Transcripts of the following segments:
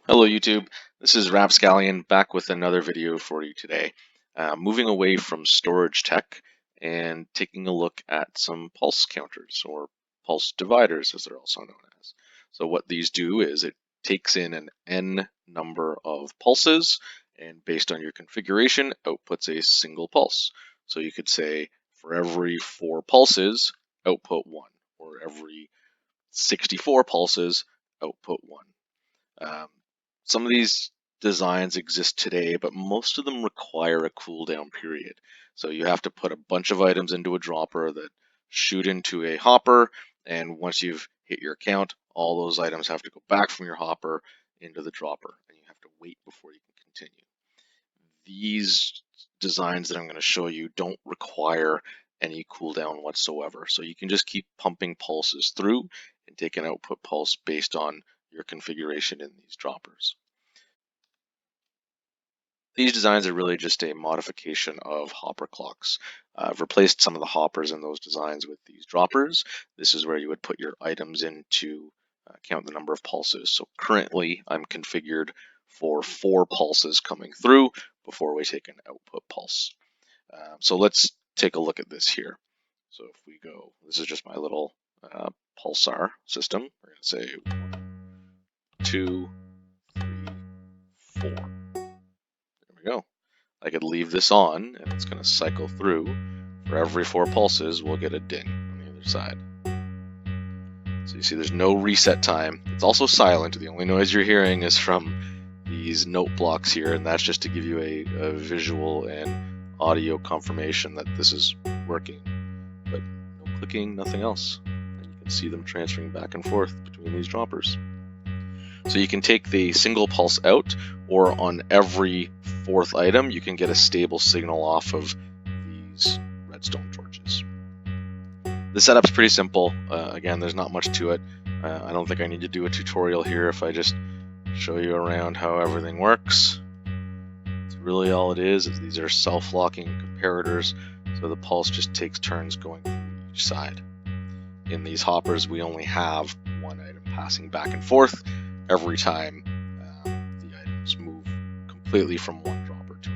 Hello YouTube, this is RaPsCaLLion back with another video for you today. Moving away from storage tech and taking a look at some pulse counters or pulse dividers as they're also known as. So what these do is it takes in an n number of pulses and based on your configuration outputs a single pulse. So you could say for every 4 pulses output 1 or every 64 pulses output 1. Um, some of these designs exist today, but most of them require a cooldown period. So you have to put a bunch of items into a dropper that shoot into a hopper, and once you've hit your count, all those items have to go back from your hopper into the dropper, and you have to wait before you can continue. These designs that I'm going to show you don't require any cooldown whatsoever. So you can just keep pumping pulses through and take an output pulse based on your configuration in these droppers. These designs are really just a modification of hopper clocks. I've replaced some of the hoppers in those designs with these droppers. This is where you would put your items in to count the number of pulses. So currently I'm configured for 4 pulses coming through before we take an output pulse. So let's take a look at this here. So if we go, this is just my little pulsar system. We're going to say 1, 2, 3, 4. There we go. I could leave this on and it's going to cycle through. For every 4 pulses, we'll get a ding on the other side. So you see there's no reset time. It's also silent. The only noise you're hearing is from these note blocks here, and that's just to give you a visual and audio confirmation that this is working. But no clicking, nothing else. And you can see them transferring back and forth between these droppers. So you can take the single pulse out, or on every 4th item, you can get a stable signal off of these redstone torches. The setup's pretty simple. Again, there's not much to it. I don't think I need to do a tutorial here if I just show you around how everything works. It's really all it is these are self-locking comparators, so the pulse just takes turns going through each side. In these hoppers, we only have one item passing back and forth every time the items move completely from one dropper to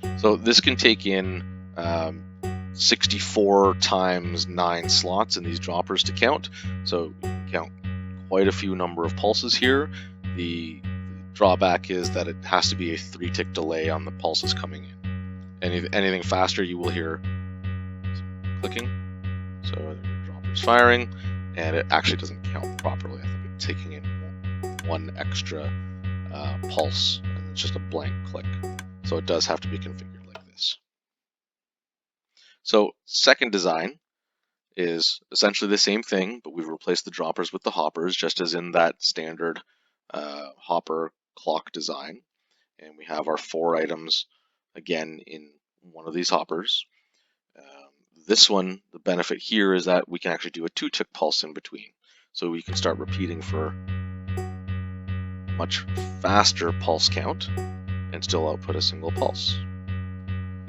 another. So this can take in 64 times 9 slots in these droppers to count. So you can count quite a few number of pulses here. The drawback is that it has to be a 3-tick delay on the pulses coming in. Anything faster, you will hear some clicking. So the dropper's firing, and it actually doesn't count properly. I think it's taking in one extra pulse, and it's just a blank click. So it does have to be configured like this. So second design is essentially the same thing, but we've replaced the droppers with the hoppers, just as in that standard hopper clock design. And we have our 4 items again in one of these hoppers. This one, the benefit here is that we can actually do a 2-tick pulse in between. So we can start repeating for much faster pulse count and still output a single pulse.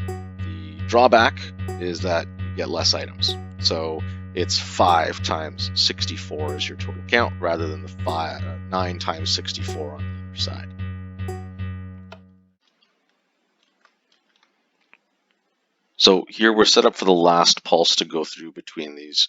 The drawback is that you get less items. So it's 5 times 64 is your total count rather than the 9 times 64 on the other side. So here we're set up for the last pulse to go through between these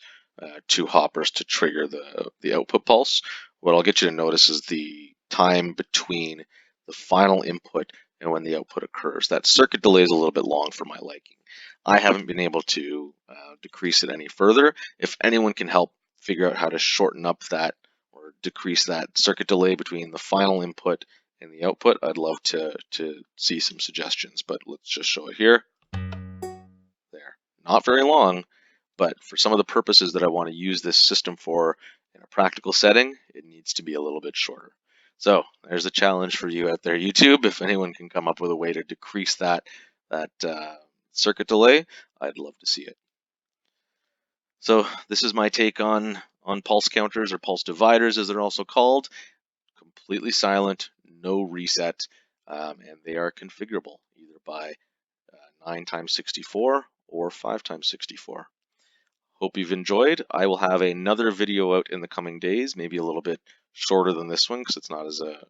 2 hoppers to trigger the output pulse. What I'll get you to notice is the time between the final input and when the output occurs. That circuit delay is a little bit long for my liking. I haven't been able to decrease it any further. If anyone can help figure out how to shorten up that or decrease that circuit delay between the final input and the output, I'd love to see some suggestions, but let's just show it here. There. Not very long, but for some of the purposes that I want to use this system for in a practical setting, it needs to be a little bit shorter. So there's a challenge for you out there, YouTube. If anyone can come up with a way to decrease that circuit delay, I'd love to see it. So this is my take on pulse counters, or pulse dividers as they're also called. Completely silent, no reset, and they are configurable either by 9 times 64 or 5 times 64. Hope you've enjoyed. I will have another video out in the coming days, maybe a little bit shorter than this one because it's not as a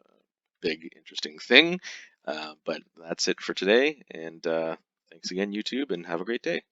big, interesting thing. But that's it for today. And thanks again, YouTube, and have a great day.